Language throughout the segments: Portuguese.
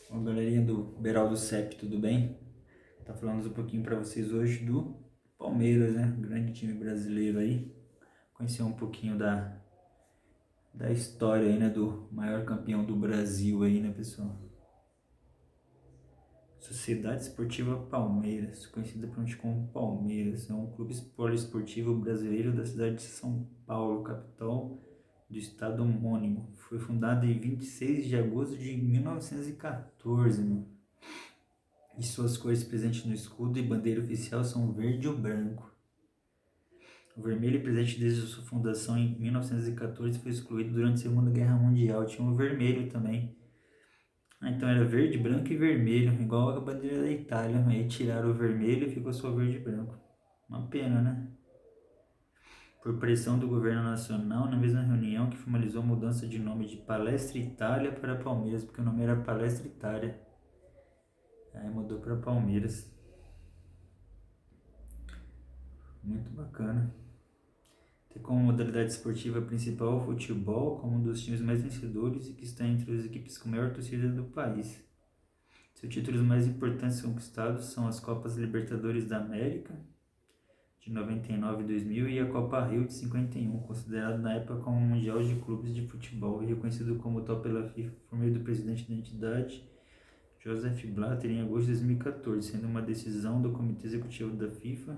Bom, galerinha do Beraldo CEP, tudo bem? Tá falando um pouquinho para vocês hoje do Palmeiras, né? Grande time brasileiro aí. Conhecer um pouquinho da história aí, né? Do maior campeão do Brasil aí, né, pessoal? Sociedade Esportiva Palmeiras, conhecida por como Palmeiras, é um clube poliesportivo brasileiro da cidade de São Paulo, capital do estado homônimo. Foi fundado em 26 de agosto de 1914, meu. E suas cores presentes no escudo e bandeira oficial são verde e branco. O vermelho, presente desde sua fundação em 1914, foi excluído durante a Segunda Guerra Mundial. Tinha o vermelho também. Então era verde, branco e vermelho, igual a bandeira da Itália. Aí tiraram o vermelho e ficou só verde e branco. Uma pena, né? Por pressão do governo nacional, na mesma reunião que formalizou a mudança de nome de Palestra Itália para Palmeiras, porque o nome era Palestra Itália. Aí mudou para Palmeiras. Muito bacana. Tem como modalidade esportiva principal o futebol, como um dos times mais vencedores e que está entre as equipes com maior torcida do país. Seus títulos mais importantes conquistados são as Copas Libertadores da América, de 99 e 2000, e a Copa Rio, de 51, considerado na época como um mundial de clubes de futebol e reconhecido como tal pela FIFA por meio do presidente da entidade, Joseph Blatter, em agosto de 2014, sendo uma decisão do Comitê Executivo da FIFA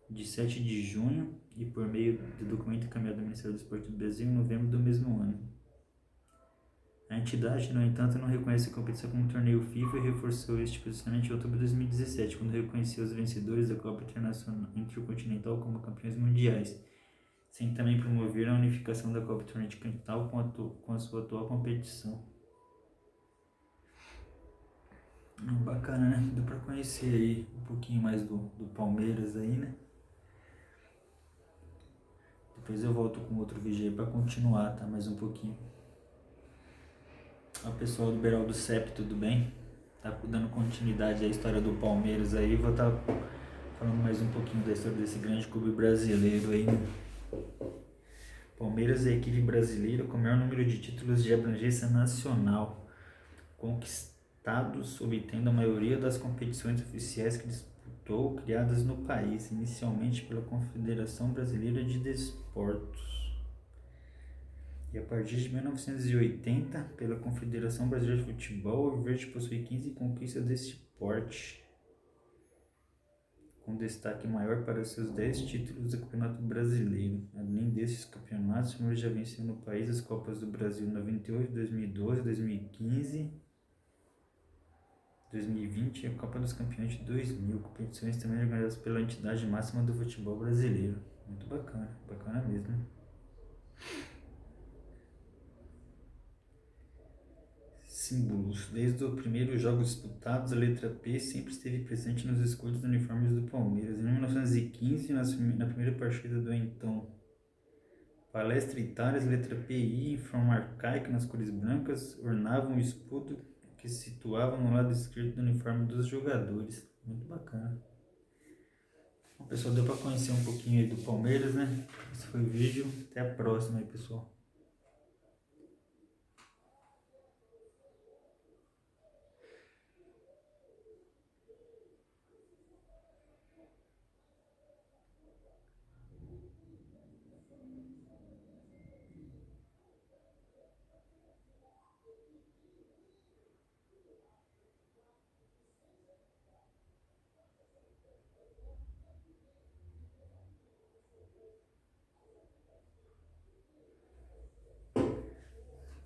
de 7 de junho e por meio do documento encaminhado ao Ministério do Esporte do Brasil em novembro do mesmo ano. A entidade, no entanto, não reconhece a competição como torneio FIFA e reforçou este posicionamento em outubro de 2017, quando reconheceu os vencedores da Copa Internacional Intercontinental como campeões mundiais, sem também promover a unificação da Copa Intercontinental com a sua atual competição. Bacana, né? Deu pra conhecer aí um pouquinho mais do Palmeiras aí, né? Depois eu volto com outro vídeo aí pra continuar, tá? Mais um pouquinho. Olá pessoal do Beraldo CEP, tudo bem? Tá dando continuidade à história do Palmeiras aí. Vou estar falando mais um pouquinho da história desse grande clube brasileiro aí, né? Palmeiras é a equipe brasileira com o maior número de títulos de abrangência nacional, conquistados obtendo a maioria das competições oficiais que disputou, criadas no país, inicialmente pela Confederação Brasileira de Desportos. E a partir de 1980, pela Confederação Brasileira de Futebol, o Verde possui 15 conquistas deste porte, com destaque maior para seus 10 títulos do Campeonato Brasileiro. Além desses campeonatos, o Palmeiras já venceu no país as Copas do Brasil 98, 2012, 2015, 2020 e a Copa dos Campeões de 2000, competições também organizadas pela entidade máxima do futebol brasileiro. Muito bacana, bacana mesmo. Símbolos. Desde os primeiros jogos disputados, a letra P sempre esteve presente nos escudos dos uniformes do Palmeiras. Em 1915, na primeira partida do então Palestra Itália, a letra PI, em forma arcaica nas cores brancas, ornavam o escudo que se situava no lado esquerdo do uniforme dos jogadores. Muito bacana. Bom, pessoal, deu para conhecer um pouquinho aí do Palmeiras, né? Esse foi o vídeo. Até a próxima aí, pessoal.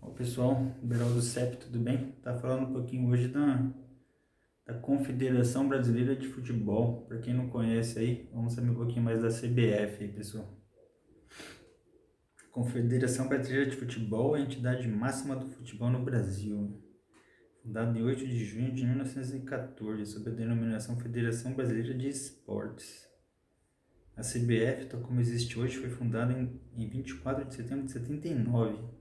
Bom, pessoal, Beraldo CEP, tudo bem? Tá falando um pouquinho hoje da Confederação Brasileira de Futebol. Para quem não conhece aí, vamos saber um pouquinho mais da CBF aí, pessoal. Confederação Brasileira de Futebol é a entidade máxima do futebol no Brasil. Fundada em 8 de junho de 1914, sob a denominação Federação Brasileira de Esportes. A CBF, tal como existe hoje, foi fundada em 24 de setembro de 79,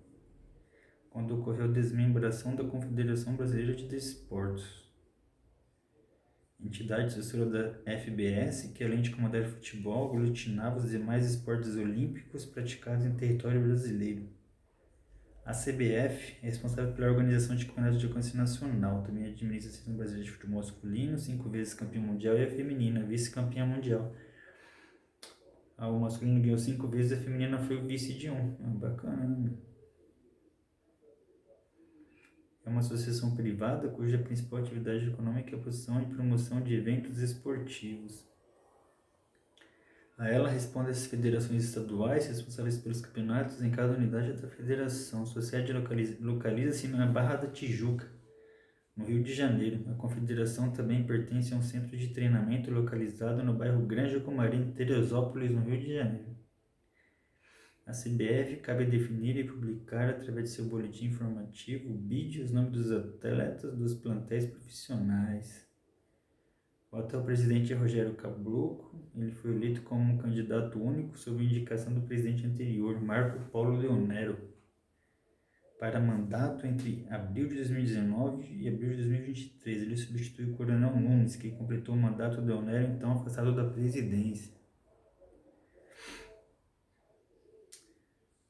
quando ocorreu a desmembração da Confederação Brasileira de Desportos. Entidade sucessora da FBS, que além de comandar o futebol, aglutinava os demais esportes olímpicos praticados em território brasileiro. A CBF é responsável pela organização de campeonatos de alcance nacional. Também administra a Seleção Brasileira de Futebol Masculino, 5 vezes campeão mundial, e a feminina, vice-campeã mundial. O masculino ganhou 5 vezes, a feminina foi o vice de 1. Bacana, né? É uma associação privada cuja principal atividade econômica é a produção e promoção de eventos esportivos. A ela responde as federações estaduais responsáveis pelos campeonatos em cada unidade da federação. Sua sede localiza-se na Barra da Tijuca, no Rio de Janeiro. A confederação também pertence a um centro de treinamento localizado no bairro Granja Comari, Teresópolis, no Rio de Janeiro. A CBF cabe definir e publicar, através de seu boletim informativo, o BID, os nomes dos atletas dos plantéis profissionais. O atual presidente é Rogério Caboclo. Ele foi eleito como um candidato único sob indicação do presidente anterior, Marco Paulo Leonero, para mandato entre abril de 2019 e abril de 2023. Ele substituiu o Coronel Nunes, que completou o mandato do Leonero, então afastado da presidência.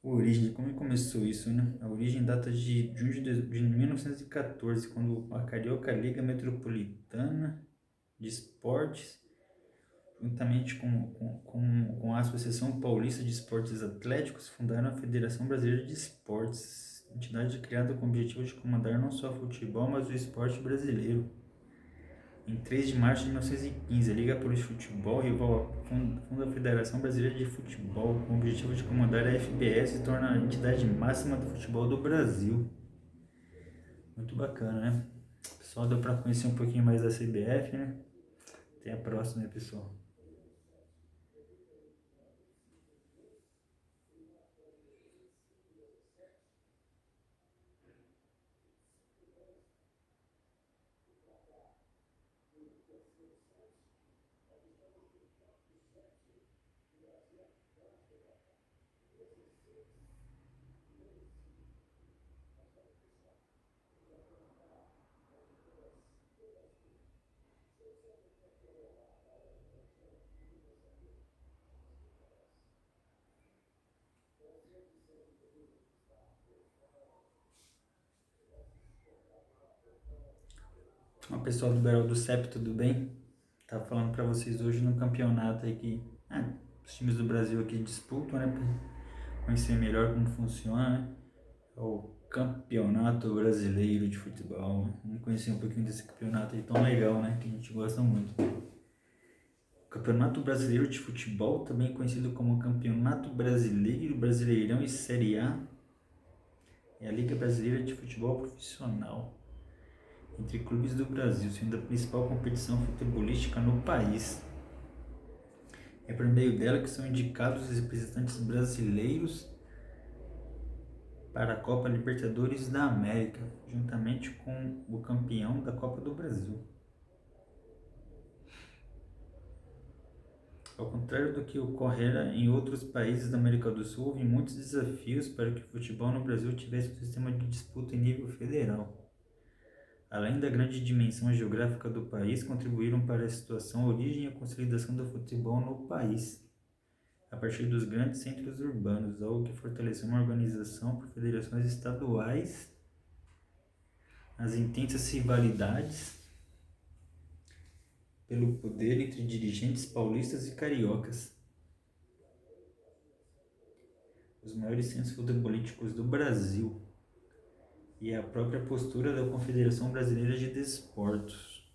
A origem, como começou isso, né? A origem data de junho de 1914, quando a Carioca Liga Metropolitana de Esportes, juntamente com a Associação Paulista de Esportes Atléticos, fundaram a Federação Brasileira de Esportes, entidade criada com o objetivo de comandar não só o futebol, mas o esporte brasileiro. Em 3 de março de 1915, a Liga Paulista de Futebol funda a Federação Brasileira de Futebol com o objetivo de comandar a FBS e torna a entidade máxima do futebol do Brasil. Muito bacana, né? Pessoal, deu para conhecer um pouquinho mais da CBF, né? Até a próxima, pessoal. Olá, pessoal do Barão do CEP, tudo bem? Tava falando para vocês hoje no campeonato aí que os times do Brasil aqui disputam, né? Para conhecer melhor como funciona, né? É o Campeonato Brasileiro de Futebol. Vamos conhecer um pouquinho desse campeonato aí tão legal, né? Que a gente gosta muito. O Campeonato Brasileiro de Futebol, também conhecido como Campeonato Brasileiro, Brasileirão e Série A, é a Liga Brasileira de Futebol Profissional entre clubes do Brasil, sendo a principal competição futebolística no país. É por meio dela que são indicados os representantes brasileiros para a Copa Libertadores da América, juntamente com o campeão da Copa do Brasil. Ao contrário do que ocorrera em outros países da América do Sul, houve muitos desafios para que o futebol no Brasil tivesse um sistema de disputa em nível federal. Além da grande dimensão geográfica do país, contribuíram para a situação, a origem e a consolidação do futebol no país, a partir dos grandes centros urbanos, algo que fortaleceu uma organização por federações estaduais, as intensas rivalidades pelo poder entre dirigentes paulistas e cariocas, os maiores centros futebolísticos do Brasil e a própria postura da Confederação Brasileira de Desportos.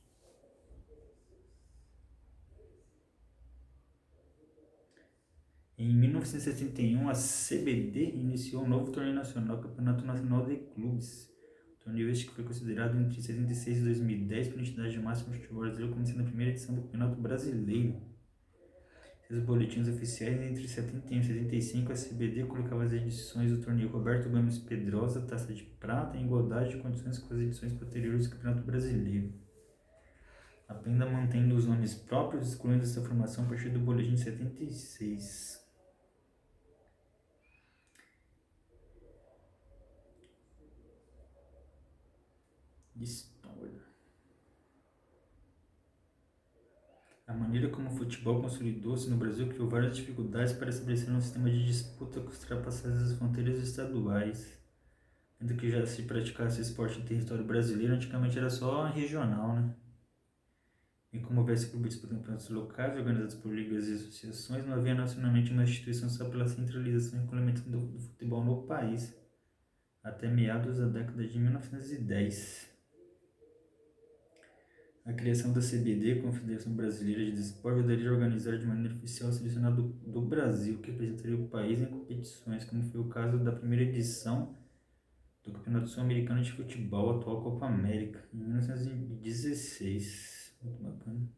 Em 1971, a CBD iniciou um novo torneio nacional, Campeonato Nacional de Clubes. O torneio este que foi considerado entre 76 e 2010 pela entidade máxima do futebol brasileiro como sendo a primeira edição do Campeonato Brasileiro. Seus boletins oficiais, entre 71 e 75, a CBD colocava as edições do torneio Roberto Gomes Pedrosa, Taça de Prata, em igualdade de condições com as edições posteriores do Campeonato Brasileiro, apenas mantendo os nomes próprios, excluindo essa formação a partir do boletim de 76. História. A maneira como o futebol consolidou-se no Brasil criou várias dificuldades para estabelecer um sistema de disputa que ultrapassasse as fronteiras estaduais. Sendo que já se praticasse esporte em território brasileiro, antigamente era só regional, né? E como houvesse clubes disputando campeonatos locais, organizados por ligas e associações, não havia nacionalmente uma instituição só pela centralização e regulamentação do futebol no país, até meados da década de 1910. A criação da CBD, Confederação Brasileira de Desporto, ajudaria a organizar de maneira oficial o selecionado do Brasil, que representaria o país em competições, como foi o caso da primeira edição do Campeonato Sul-Americano de Futebol, atual Copa América, em 1916. Muito bacana.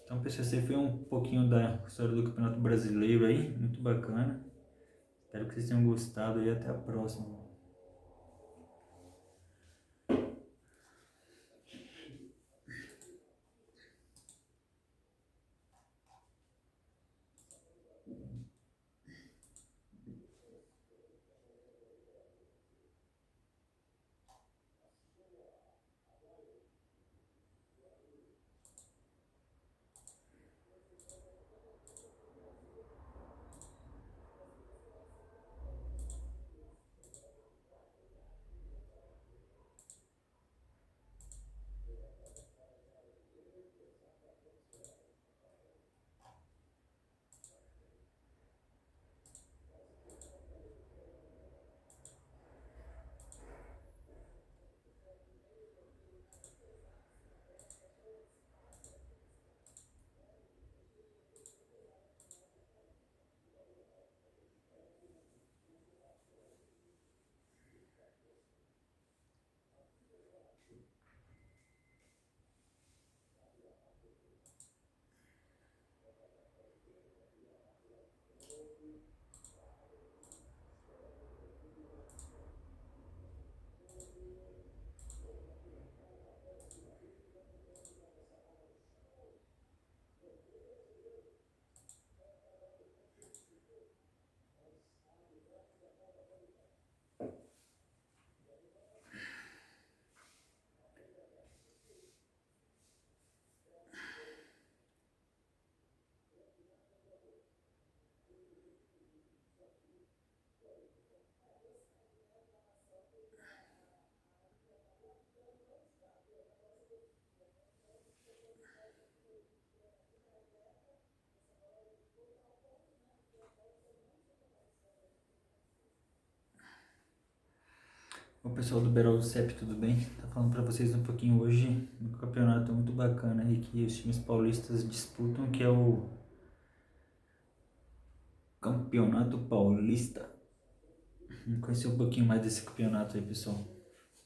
Então, pessoal, esse foi um pouquinho da história do Campeonato Brasileiro aí, muito bacana. Espero que vocês tenham gostado e até a próxima. O pessoal do Berol do CEP, tudo bem? Tá falando para vocês um pouquinho hoje um campeonato muito bacana aí que os times paulistas disputam, que é o Campeonato Paulista. Vamos conhecer um pouquinho mais desse campeonato aí, pessoal.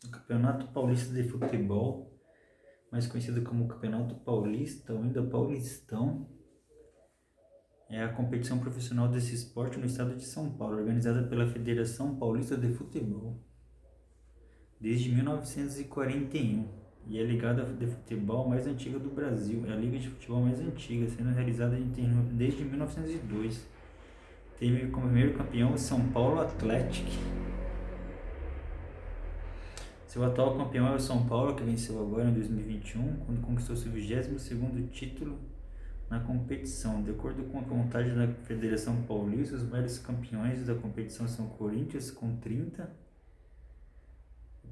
O Campeonato Paulista de Futebol, mais conhecido como Campeonato Paulista ou ainda Paulistão, é a competição profissional desse esporte no estado de São Paulo, organizada pela Federação Paulista de Futebol desde 1941 e é ligada à de futebol mais antiga do Brasil. É a liga de futebol mais antiga, sendo realizada desde 1902. Teve como primeiro campeão o São Paulo Athletic. Seu atual campeão é o São Paulo, que venceu agora em 2021, quando conquistou seu 22º título na competição. De acordo com a contagem da Federação Paulista, os maiores campeões da competição são Corinthians com 30,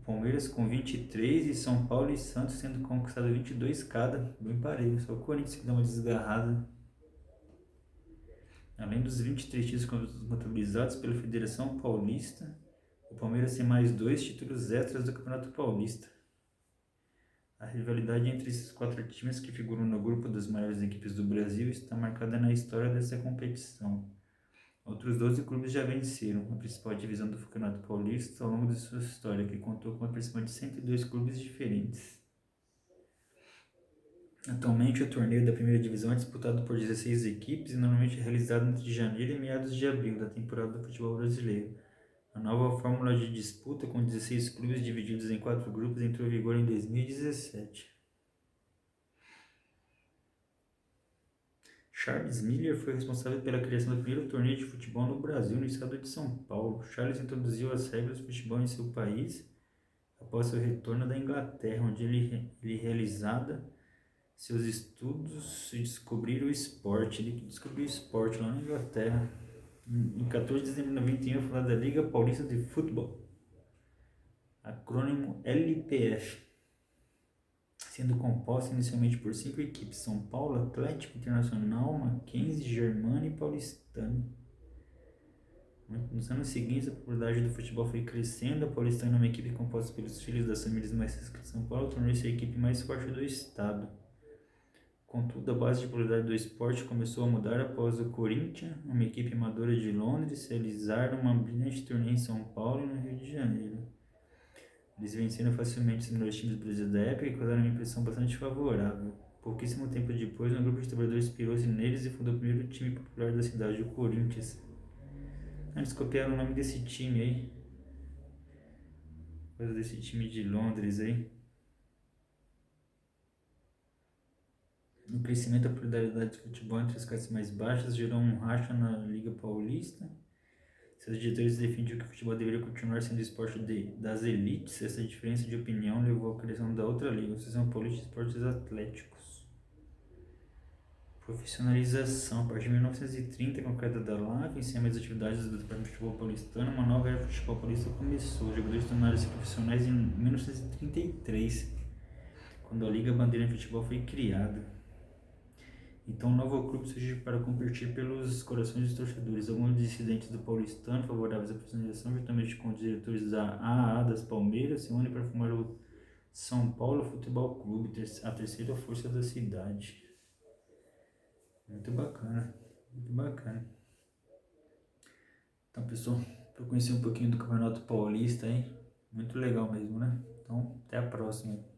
Palmeiras com 23 e São Paulo e Santos tendo conquistado 22 cada, bem parelho. Só o Corinthians que dá uma desgarrada. Além dos 23 títulos contabilizados pela Federação Paulista, o Palmeiras tem mais 2 títulos extras do Campeonato Paulista. A rivalidade entre esses 4 times que figuram no grupo das maiores equipes do Brasil está marcada na história dessa competição. Outros 12 clubes já venceram a principal divisão do Campeonato Paulista ao longo de sua história, que contou com a participação de 102 clubes diferentes. Atualmente, o torneio da primeira divisão é disputado por 16 equipes e normalmente é realizado entre janeiro e meados de abril da temporada do futebol brasileiro. A nova fórmula de disputa, com 16 clubes divididos em 4 grupos, entrou em vigor em 2017. Charles Miller foi responsável pela criação do primeiro torneio de futebol no Brasil, no estado de São Paulo. Charles introduziu as regras do futebol em seu país após seu retorno da Inglaterra, onde ele realizada seus estudos e descobrir o esporte. Ele descobriu o esporte lá na Inglaterra. Em 14 de dezembro de 91, foi fundada a Liga Paulista de Futebol. acrônimo LPF, sendo composta inicialmente por 5 equipes: São Paulo, Atlético, Internacional, Mackenzie, Germana e Paulistano. Nos anos seguintes, a popularidade do futebol foi crescendo. A Paulistana, uma equipe composta pelos filhos das famílias mais ricas de São Paulo, tornou-se a equipe mais forte do estado. Contudo, a base de popularidade do esporte começou a mudar após o Corinthians, uma equipe amadora de Londres, realizar uma brilhante turnê em São Paulo e no Rio de Janeiro. Eles venceram facilmente os melhores times do Brasil da época e causaram uma impressão bastante favorável. Pouquíssimo tempo depois, um grupo de trabalhadores inspirou-se neles e fundou o primeiro time popular da cidade, o Corinthians. Eles copiaram o nome desse time aí. Coisa desse time de Londres aí. O crescimento da popularidade do futebol entre as classes mais baixas gerou um racha na Liga Paulista. Seus diretores defendiam que o futebol deveria continuar sendo esporte das elites. Essa diferença de opinião levou à criação da outra liga, a Associação Paulista de Esportes Atléticos. Profissionalização. A partir de 1930, com a queda da LAV, em cima das atividades do Departamento de Futebol Paulistano, uma nova era do futebol paulista começou. Os jogadores tornaram-se profissionais em 1933, quando a Liga Bandeira de Futebol foi criada. Então, o novo clube surgiu para competir pelos corações dos torcedores. Alguns dissidentes do paulistano, favoráveis à profissionalização, juntamente com os diretores da AA das Palmeiras, se unem para formar o São Paulo Futebol Clube, a terceira força da cidade. Muito bacana, muito bacana. Então, pessoal, para conhecer um pouquinho do Campeonato Paulista aí, muito legal mesmo, né? Então, até a próxima.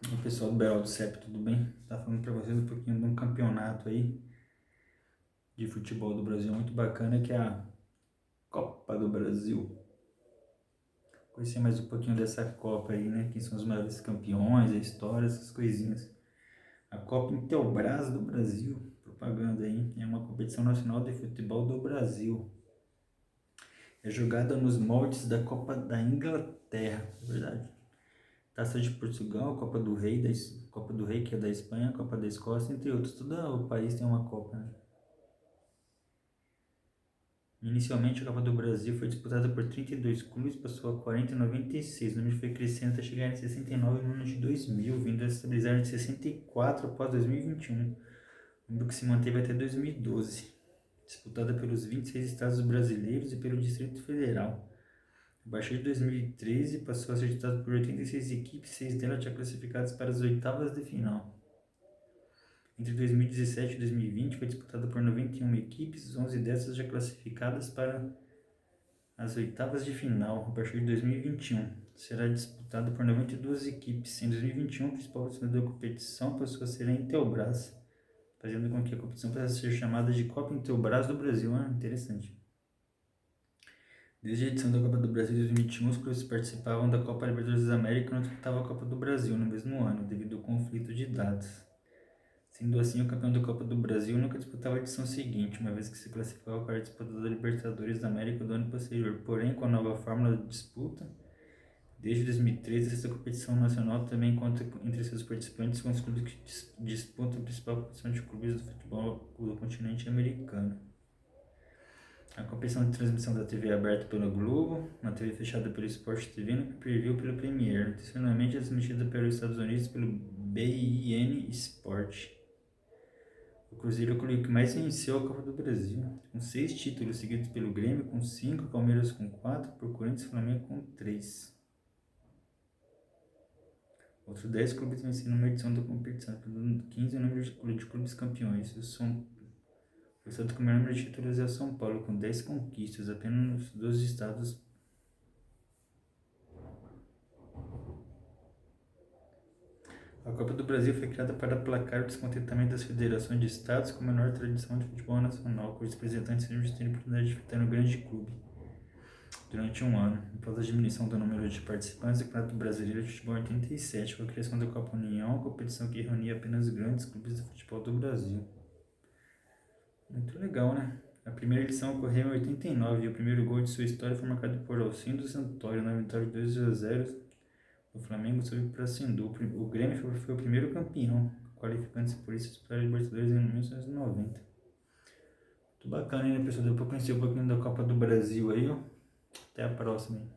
O pessoal do Beraldo CEP, tudo bem? Tá falando para vocês um pouquinho de um campeonato aí de futebol do Brasil muito bacana, que é a Copa do Brasil. Conhecer mais um pouquinho dessa Copa aí, né? Quem são os maiores campeões, a história, essas coisinhas. A Copa Intelbras do Brasil, propaganda aí, é uma competição nacional de futebol do Brasil. É jogada nos moldes da Copa da Inglaterra, é verdade. Taça de Portugal, Copa do Rei, Copa do Rei que é da Espanha, Copa da Escócia, entre outros. Todo o país tem uma Copa, né? Inicialmente, a Copa do Brasil foi disputada por 32 clubes, passou a 40 em 96. O número foi crescendo até chegar em 69 no ano de 2000, vindo a estabilizar em 64 após 2021, número que se manteve até 2012. Disputada pelos 26 estados brasileiros e pelo Distrito Federal. A partir de 2013, passou a ser disputada por 86 equipes, 6 delas já classificadas para as oitavas de final. Entre 2017 e 2020, foi disputada por 91 equipes, 11 dessas já classificadas para as oitavas de final. A partir de 2021, será disputada por 92 equipes. Em 2021, o principal patrocinador da competição passou a ser a Intelbras, fazendo com que a competição passasse a ser chamada de Copa Intelbras do Brasil. Interessante. Desde a edição da Copa do Brasil de 2021, os clubes participavam da Copa Libertadores da América e não disputavam a Copa do Brasil no mesmo ano, devido ao conflito de datas. Sendo assim, o campeão da Copa do Brasil nunca disputava a edição seguinte, uma vez que se classificava para a disputa da Libertadores da América do ano posterior. Porém, com a nova fórmula de disputa, desde 2013, essa competição nacional também conta entre seus participantes com os clubes que disputam a principal competição de clubes do futebol do continente americano. A competição de transmissão da TV aberta pela Globo, na TV fechada pelo Sport TV e no pay-per-view pelo Premiere. Adicionalmente, é transmitida pelos Estados Unidos pelo beIN Sport. O Cruzeiro é o clube que mais venceu a Copa do Brasil, com 6 títulos, seguidos pelo Grêmio com 5, Palmeiras com 4, por Corinthians e Flamengo com 3. Outros 10 clubes venceram uma edição da competição, pelo 15 número de clubes campeões. O estado com o maior número de títulos é o São Paulo, com 10 conquistas, apenas nos 12 estados. A Copa do Brasil foi criada para aplacar o descontentamento das federações de estados com a menor tradição de futebol nacional, cujos representantes sempre têm a oportunidade de enfrentar um grande clube durante um ano. Após a diminuição do número de participantes do Campeonato Brasileiro de Futebol em 87, com a criação da Copa União, competição que reunia apenas grandes clubes de futebol do Brasil. Muito legal, né? A primeira edição ocorreu em 89 e o primeiro gol de sua história foi marcado por Alcindo Santoro na vitória de 2-0 do Flamengo sobre o Paysandu. O Grêmio foi o primeiro campeão, qualificando-se por isso para a Libertadores em 1990. Muito bacana, né, pessoal? Deu para conhecer um pouquinho da Copa do Brasil aí, ó. Até a próxima.